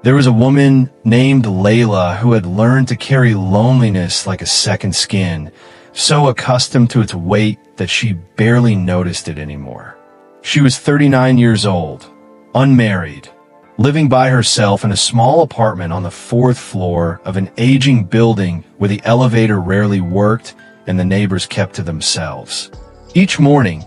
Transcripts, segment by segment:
There was a woman named Layla who had learned to carry loneliness like a second skin, so accustomed to its weight that she barely noticed it anymore. She was 39 years old, unmarried, living by herself in a small apartment on the fourth floor of an aging building where the elevator rarely worked and the neighbors kept to themselves. Each morning,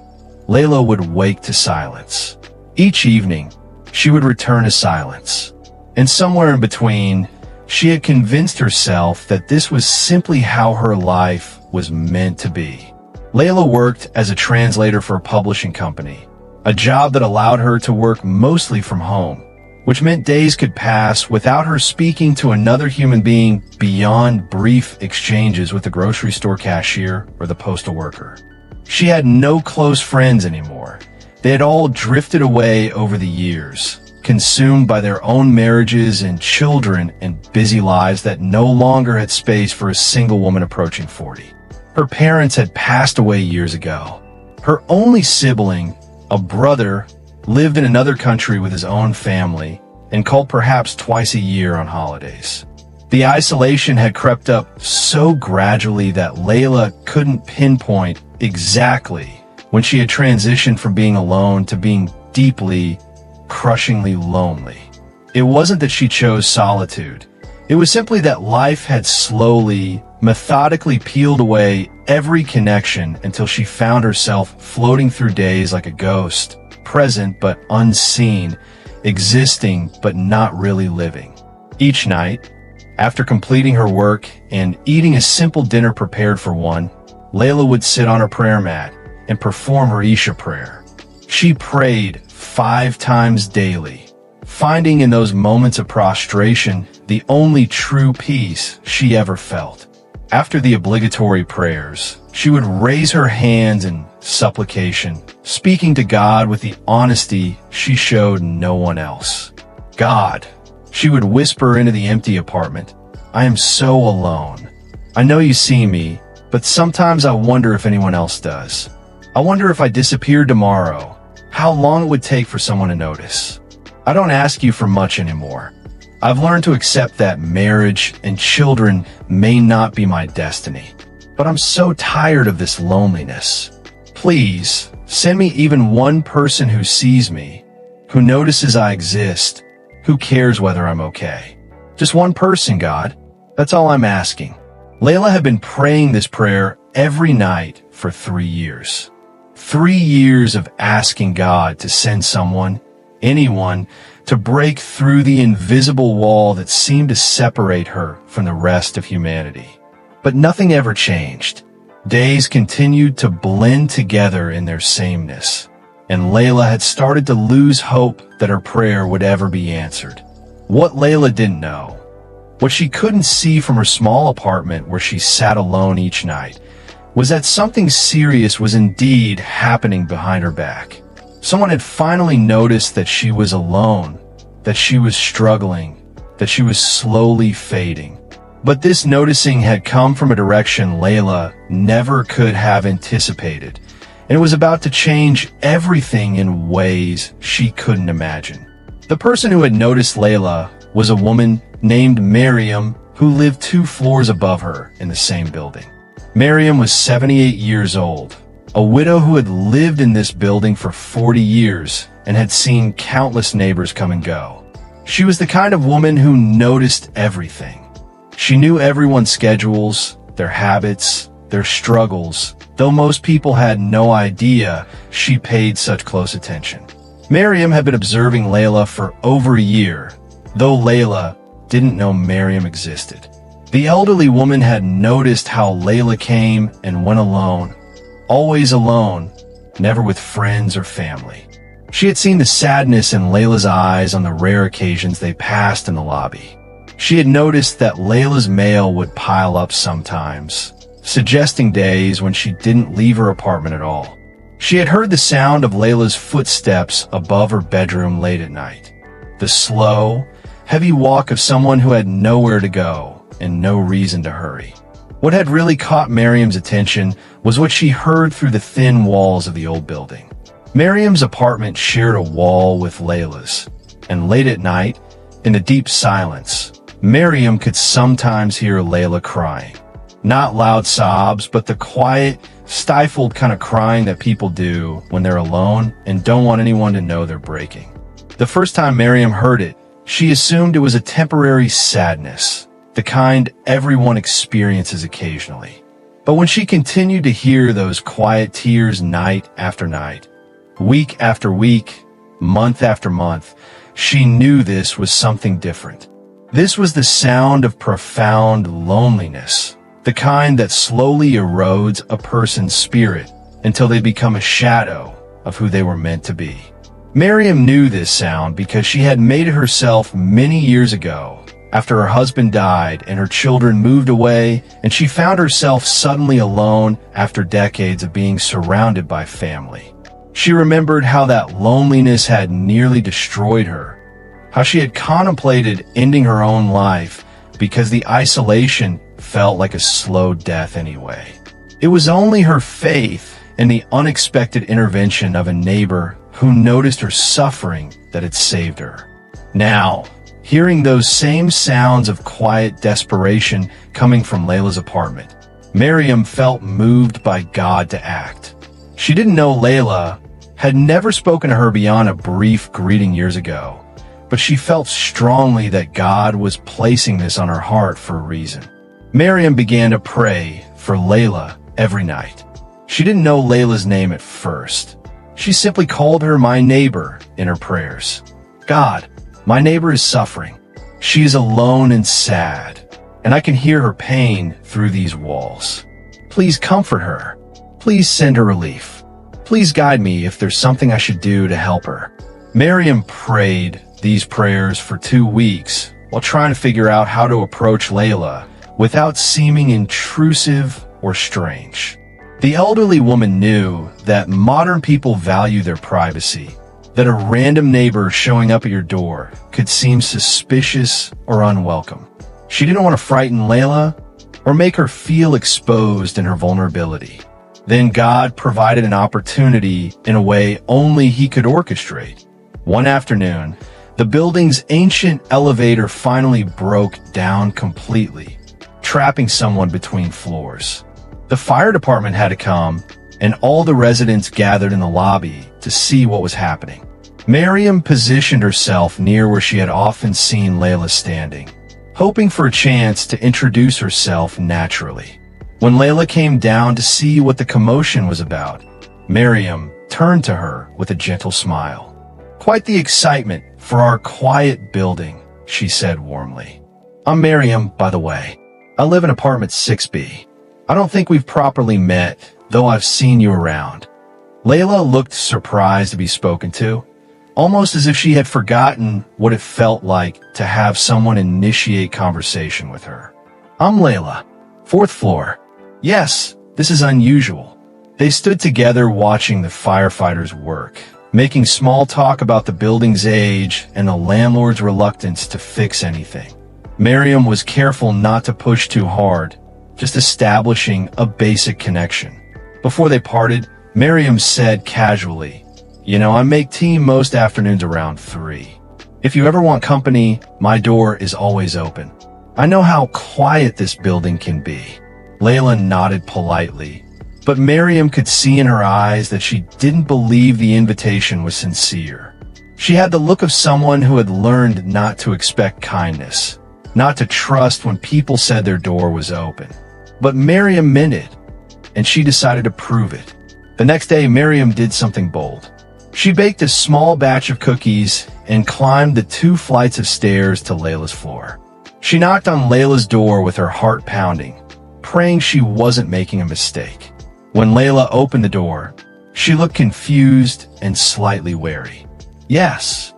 Layla would wake to silence. Each evening, she would return to silence. And somewhere in between, she had convinced herself that this was simply how her life was meant to be. Layla worked as a translator for a publishing company, a job that allowed her to work mostly from home, which meant days could pass without her speaking to another human being beyond brief exchanges with the grocery store cashier or the postal worker. She had no close friends anymore. They had all drifted away over the years, consumed by their own marriages and children and busy lives that no longer had space for a single woman approaching 40. Her parents had passed away years ago. Her only sibling, a brother, lived in another country with his own family and called perhaps twice a year on holidays. The isolation had crept up so gradually that Layla couldn't pinpoint exactly when she had transitioned from being alone to being deeply, crushingly lonely. It wasn't that she chose solitude. It was simply that life had slowly, methodically peeled away every connection until she found herself floating through days like a ghost, present but unseen, existing but not really living. Each night, after completing her work and eating a simple dinner prepared for one, Layla would sit on her prayer mat and perform her Isha prayer. She prayed 5 times daily, finding in those moments of prostration the only true peace she ever felt. After the obligatory prayers, she would raise her hands in supplication, speaking to God with the honesty she showed no one else. God, she would whisper into the empty apartment, I am so alone. I know you see me, but sometimes I wonder if anyone else does. I wonder if I disappeared tomorrow, how long it would take for someone to notice. I don't ask you for much anymore. I've learned to accept that marriage and children may not be my destiny, but I'm so tired of this loneliness. Please, send me even one person who sees me, who notices I exist, who cares whether I'm okay. Just one person, God. That's all I'm asking. Layla had been praying this prayer every night for 3 years. 3 years of asking God to send someone, anyone, to break through the invisible wall that seemed to separate her from the rest of humanity. But nothing ever changed. Days continued to blend together in their sameness, and Layla had started to lose hope that her prayer would ever be answered. What Layla didn't know, what she couldn't see from her small apartment where she sat alone each night, was that something serious was indeed happening behind her back. Someone had finally noticed that she was alone, that she was struggling, that she was slowly fading. But this noticing had come from a direction Layla never could have anticipated, and it was about to change everything in ways she couldn't imagine. The person who had noticed Layla was a woman named Miriam who lived 2 floors above her in the same building. Miriam was 78 years old, a widow who had lived in this building for 40 years and had seen countless neighbors come and go. She was the kind of woman who noticed everything. She knew everyone's schedules, their habits, their struggles, though most people had no idea she paid such close attention. Miriam had been observing Layla for over a year, though Layla didn't know Miriam existed. The elderly woman had noticed how Layla came and went alone, always alone, never with friends or family. She had seen the sadness in Layla's eyes on the rare occasions they passed in the lobby. She had noticed that Layla's mail would pile up sometimes, suggesting days when she didn't leave her apartment at all. She had heard the sound of Layla's footsteps above her bedroom late at night, the slow, heavy walk of someone who had nowhere to go and no reason to hurry. What had really caught Miriam's attention was what she heard through the thin walls of the old building. Miriam's apartment shared a wall with Layla's, and late at night, In the deep silence, Miriam could sometimes hear Layla crying. Not loud sobs, but the quiet, stifled kind of crying that people do when they're alone and don't want anyone to know they're breaking. The first time Miriam heard it, she assumed it was a temporary sadness, the kind everyone experiences occasionally. But when she continued to hear those quiet tears night after night, week after week, month after month, she knew this was something different. This was the sound of profound loneliness, the kind that slowly erodes a person's spirit until they become a shadow of who they were meant to be. Miriam knew this sound because she had made it herself many years ago after her husband died and her children moved away, and she found herself suddenly alone after decades of being surrounded by family. She remembered how that loneliness had nearly destroyed her, how she had contemplated ending her own life because the isolation felt like a slow death anyway. It was only her faith in the unexpected intervention of a neighbor who noticed her suffering that had saved her. Now, hearing those same sounds of quiet desperation coming from Layla's apartment, Miriam felt moved by God to act. She didn't know Layla, had never spoken to her beyond a brief greeting years ago, but she felt strongly that God was placing this on her heart for a reason. Miriam began to pray for Layla every night. She didn't know Layla's name at first. She simply called her my neighbor in her prayers. God, my neighbor is suffering. She is alone and sad, and I can hear her pain through these walls. Please comfort her. Please send her relief. Please guide me if there's something I should do to help her. Miriam prayed these prayers for 2 weeks while trying to figure out how to approach Layla without seeming intrusive or strange. The elderly woman knew that modern people value their privacy, that a random neighbor showing up at your door could seem suspicious or unwelcome. She didn't want to frighten Layla or make her feel exposed in her vulnerability. Then God provided an opportunity in a way only He could orchestrate. One afternoon, the building's ancient elevator finally broke down completely, trapping someone between floors. The fire department had to come, and all the residents gathered in the lobby to see what was happening. Miriam positioned herself near where she had often seen Layla standing, hoping for a chance to introduce herself naturally. When Layla came down to see what the commotion was about, Miriam turned to her with a gentle smile. "Quite the excitement for our quiet building," she said warmly. "I'm Miriam, by the way. I live in apartment 6B. I don't think we've properly met, though I've seen you around." Layla looked surprised to be spoken to, almost as if she had forgotten what it felt like to have someone initiate conversation with her. "I'm Layla, 4th floor. Yes, this is unusual." They stood together watching the firefighters work, making small talk about the building's age and the landlord's reluctance to fix anything. Miriam was careful not to push too hard, just establishing a basic connection. Before they parted, Miriam said casually, "You know, I make tea most afternoons around 3. If you ever want company, my door is always open. I know how quiet this building can be." Layla nodded politely, but Miriam could see in her eyes that she didn't believe the invitation was sincere. She had the look of someone who had learned not to expect kindness, not to trust when people said their door was open. But Miriam meant it, and she decided to prove it. The next day, Miriam did something bold. She baked a small batch of cookies and climbed the 2 flights of stairs to Layla's floor. She knocked on Layla's door with her heart pounding, praying she wasn't making a mistake. When Layla opened the door, she looked confused and slightly wary. "Yes,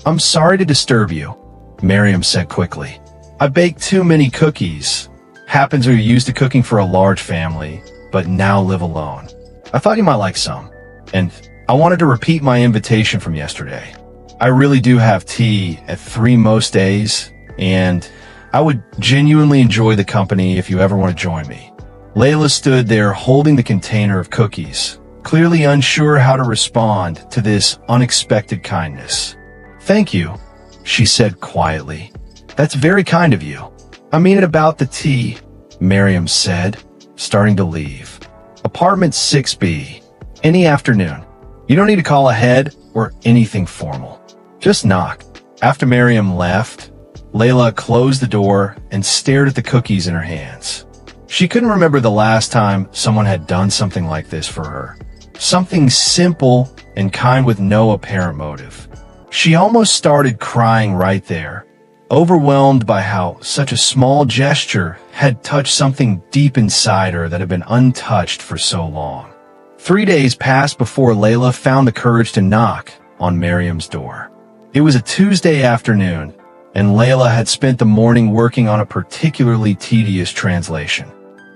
I'm sorry to disturb you," Miriam said quickly. "I baked too many cookies. Happens you're used to cooking for a large family, but now live alone. I thought you might like some, and I wanted to repeat my invitation from yesterday. I really do have tea at 3 most days, and I would genuinely enjoy the company if you ever want to join me." Layla stood there holding the container of cookies, clearly unsure how to respond to this unexpected kindness. "Thank you," she said quietly. "That's very kind of you. I mean it about the tea," Miriam said, starting to leave. "Apartment 6B. Any afternoon. You don't need to call ahead or anything formal. Just knock." After Miriam left, Layla closed the door and stared at the cookies in her hands. She couldn't remember the last time someone had done something like this for her. Something simple and kind with no apparent motive. She almost started crying right there, overwhelmed by how such a small gesture had touched something deep inside her that had been untouched for so long. 3 days passed before Layla found the courage to knock on Miriam's door. It was a Tuesday afternoon, and Layla had spent the morning working on a particularly tedious translation.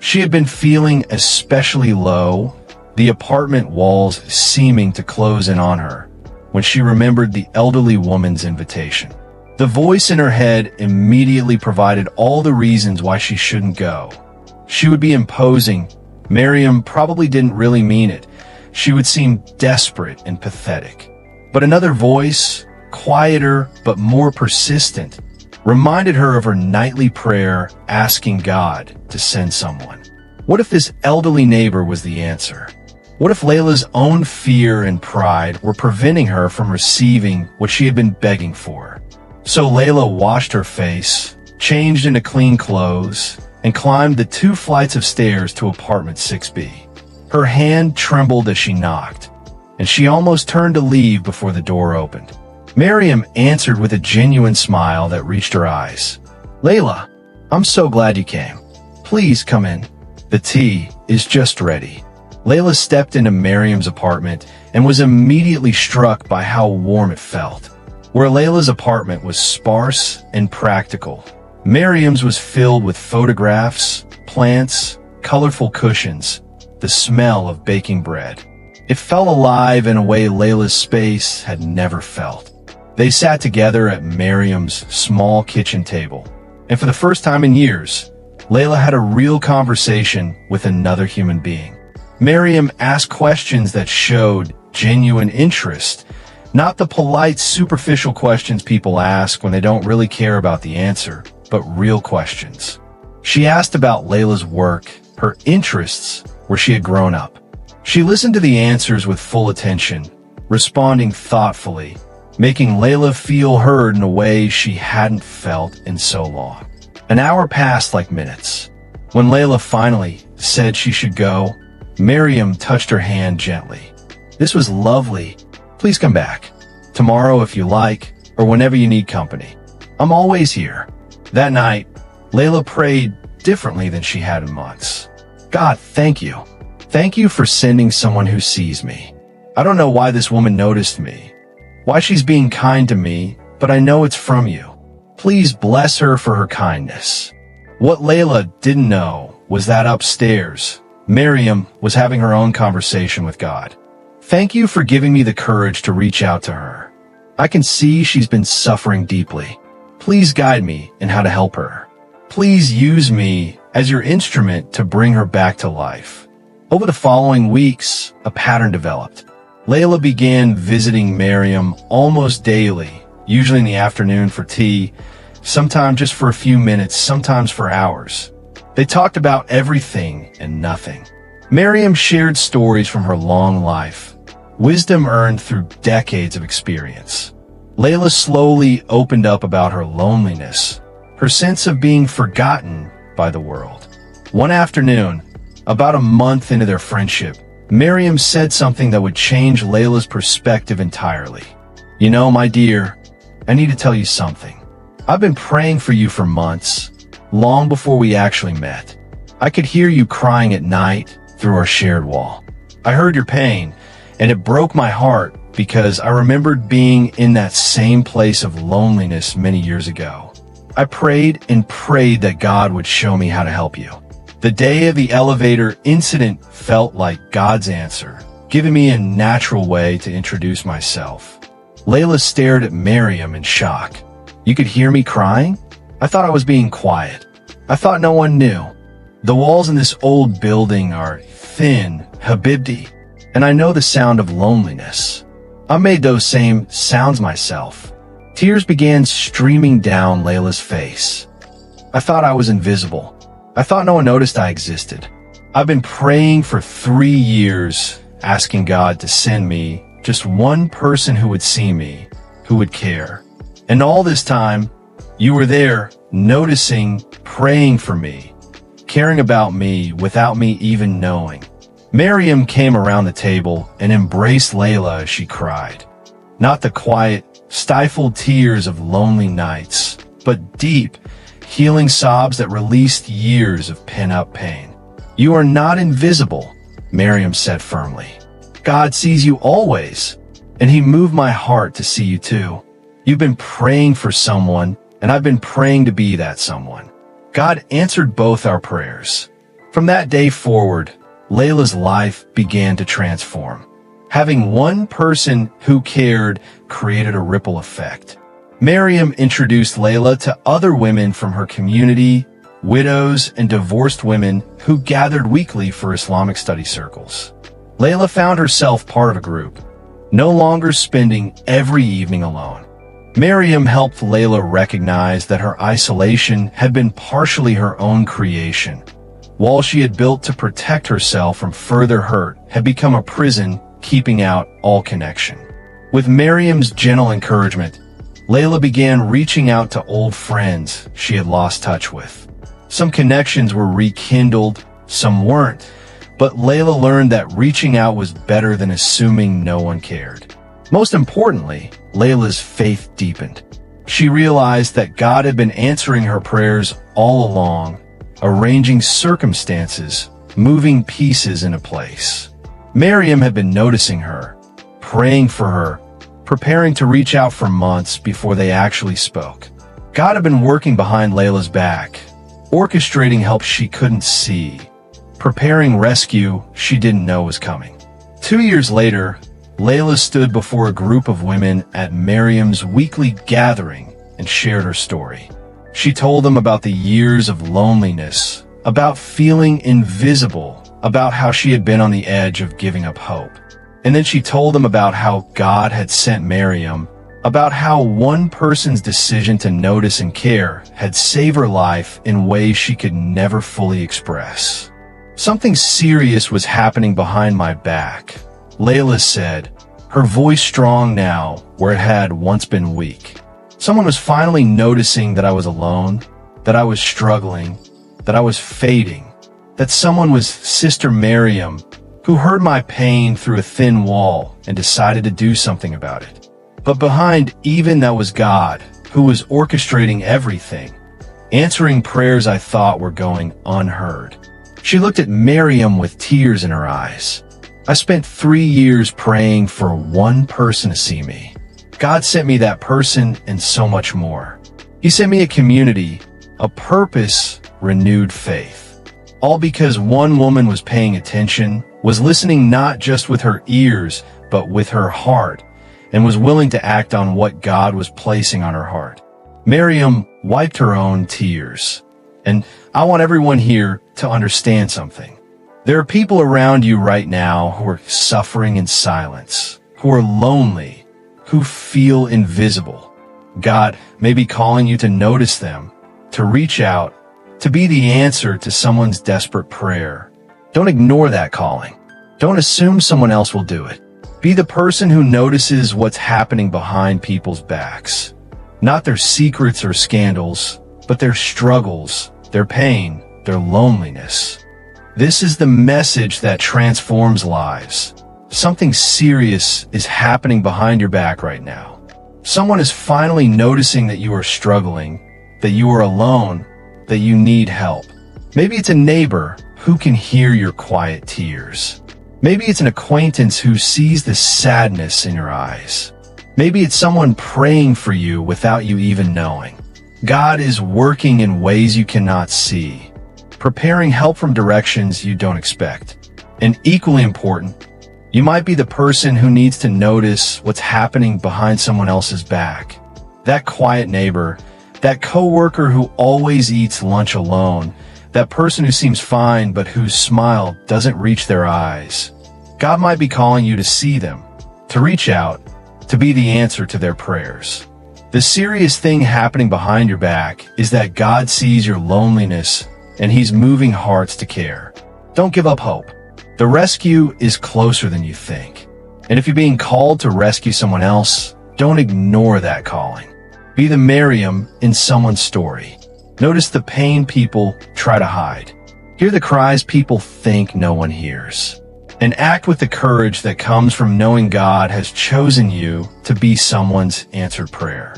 She had been feeling especially low, the apartment walls seeming to close in on her, when she remembered the elderly woman's invitation. The voice in her head immediately provided all the reasons why she shouldn't go. She would be imposing. Miriam probably didn't really mean it. She would seem desperate and pathetic. But another voice, quieter but more persistent, reminded her of her nightly prayer asking God to send someone. What if this elderly neighbor was the answer? What if Layla's own fear and pride were preventing her from receiving what she had been begging for? So Layla washed her face, changed into clean clothes, and climbed the 2 flights of stairs to apartment 6B. Her hand trembled as she knocked, and she almost turned to leave before the door opened. Miriam answered with a genuine smile that reached her eyes. "Layla, I'm so glad you came. Please come in. The tea is just ready." Layla stepped into Miriam's apartment and was immediately struck by how warm it felt. Where Layla's apartment was sparse and practical, Miriam's was filled with photographs, plants, colorful cushions, the smell of baking bread. It felt alive in a way Layla's space had never felt. They sat together at Miriam's small kitchen table, and for the first time in years, Layla had a real conversation with another human being. Miriam asked questions that showed genuine interest, not the polite, superficial questions people ask when they don't really care about the answer, but real questions. She asked about Layla's work, her interests, where she had grown up. She listened to the answers with full attention, responding thoughtfully, making Layla feel heard in a way she hadn't felt in so long. An hour passed like minutes. When Layla finally said she should go, Miriam touched her hand gently. "This was lovely. Please come back. Tomorrow if you like, or whenever you need company. I'm always here." That night, Layla prayed differently than she had in months. "God, thank you. Thank you for sending someone who sees me. I don't know why this woman noticed me, why she's being kind to me, but I know it's from you. Please bless her for her kindness." What Layla didn't know was that upstairs, Miriam was having her own conversation with God. "Thank you for giving me the courage to reach out to her. I can see she's been suffering deeply. Please guide me in how to help her. Please use me as your instrument to bring her back to life." Over the following weeks, a pattern developed. Layla began visiting Miriam almost daily, usually in the afternoon for tea, sometimes just for a few minutes, sometimes for hours. They talked about everything and nothing. Miriam shared stories from her long life, wisdom earned through decades of experience. Layla slowly opened up about her loneliness, her sense of being forgotten by the world. One afternoon, about a month into their friendship, Miriam said something that would change Layla's perspective entirely. "You know, my dear, I need to tell you something. I've been praying for you for months, long before we actually met. I could hear you crying at night through our shared wall. I heard your pain, and it broke my heart because I remembered being in that same place of loneliness many years ago. I prayed and prayed that God would show me how to help you. The day of the elevator incident felt like God's answer, giving me a natural way to introduce myself." Layla stared at Miriam in shock. "You could hear me crying? I thought I was being quiet. I thought no one knew. The walls in this old building are thin, Habibti, and I know the sound of loneliness. I made those same sounds myself. Tears began streaming down Layla's face. I thought I was invisible. I thought no one noticed I existed. I've been praying for 3 years, asking God to send me just one person who would see me, who would care. And all this time, you were there, noticing, praying for me, caring about me without me even knowing. Miriam came around the table and embraced Layla as she cried. Not the quiet, stifled tears of lonely nights, but deep, healing sobs that released years of pent-up pain. You are not invisible, Miriam said firmly. God sees you always, and he moved my heart to see you too. You've been praying for someone, and I've been praying to be that someone. God answered both our prayers. From that day forward, Layla's life began to transform. Having one person who cared created a ripple effect. Miriam introduced Layla to other women from her community, widows and divorced women who gathered weekly for Islamic study circles. Layla found herself part of a group, no longer spending every evening alone. Miriam helped Layla recognize that her isolation had been partially her own creation. Walls she had built to protect herself from further hurt had become a prison, keeping out all connection. With Miriam's gentle encouragement, Layla began reaching out to old friends she had lost touch with. Some connections were rekindled, some weren't, but Layla learned that reaching out was better than assuming no one cared. Most importantly, Layla's faith deepened. She realized that God had been answering her prayers all along, arranging circumstances, moving pieces into place. Miriam had been noticing her, praying for her, preparing to reach out for months before they actually spoke. God had been working behind Layla's back, orchestrating help she couldn't see, preparing rescue she didn't know was coming. 2 years later, Layla stood before a group of women at Miriam's weekly gathering and shared her story. She told them about the years of loneliness, about feeling invisible, about how she had been on the edge of giving up hope. And then she told them about how God had sent Miriam, about how one person's decision to notice and care had saved her life in ways she could never fully express. Something serious was happening behind my back, Layla said, her voice strong now where it had once been weak. Someone was finally noticing that I was alone, that I was struggling, that I was fading, that someone was Sister Miriam, who heard my pain through a thin wall and decided to do something about it. But behind even that was God, who was orchestrating everything, answering prayers I thought were going unheard. She looked at Miriam with tears in her eyes. I spent 3 years praying for one person to see me. God sent me that person and so much more. He sent me a community, a purpose, renewed faith. All because one woman was paying attention, was listening not just with her ears, but with her heart, and was willing to act on what God was placing on her heart. Miriam wiped her own tears. And I want everyone here to understand something. There are people around you right now who are suffering in silence, who are lonely, who feel invisible. God may be calling you to notice them, to reach out, to be the answer to someone's desperate prayer. Don't ignore that calling. Don't assume someone else will do it. Be the person who notices what's happening behind people's backs. Not their secrets or scandals, but their struggles, their pain, their loneliness. This is the message that transforms lives. Something serious is happening behind your back right now. Someone is finally noticing that you are struggling, that you are alone, that you need help. Maybe it's a neighbor who can hear your quiet tears. Maybe it's an acquaintance who sees the sadness in your eyes. Maybe it's someone praying for you without you even knowing. God is working in ways you cannot see, preparing help from directions you don't expect. And equally important, you might be the person who needs to notice what's happening behind someone else's back. That quiet neighbor, that coworker who always eats lunch alone, that person who seems fine but whose smile doesn't reach their eyes. God might be calling you to see them, to reach out, to be the answer to their prayers. The serious thing happening behind your back is that God sees your loneliness and He's moving hearts to care. Don't give up hope. The rescue is closer than you think. And if you're being called to rescue someone else, don't ignore that calling. Be the Miriam in someone's story. Notice the pain people try to hide. Hear the cries people think no one hears. And act with the courage that comes from knowing God has chosen you to be someone's answered prayer.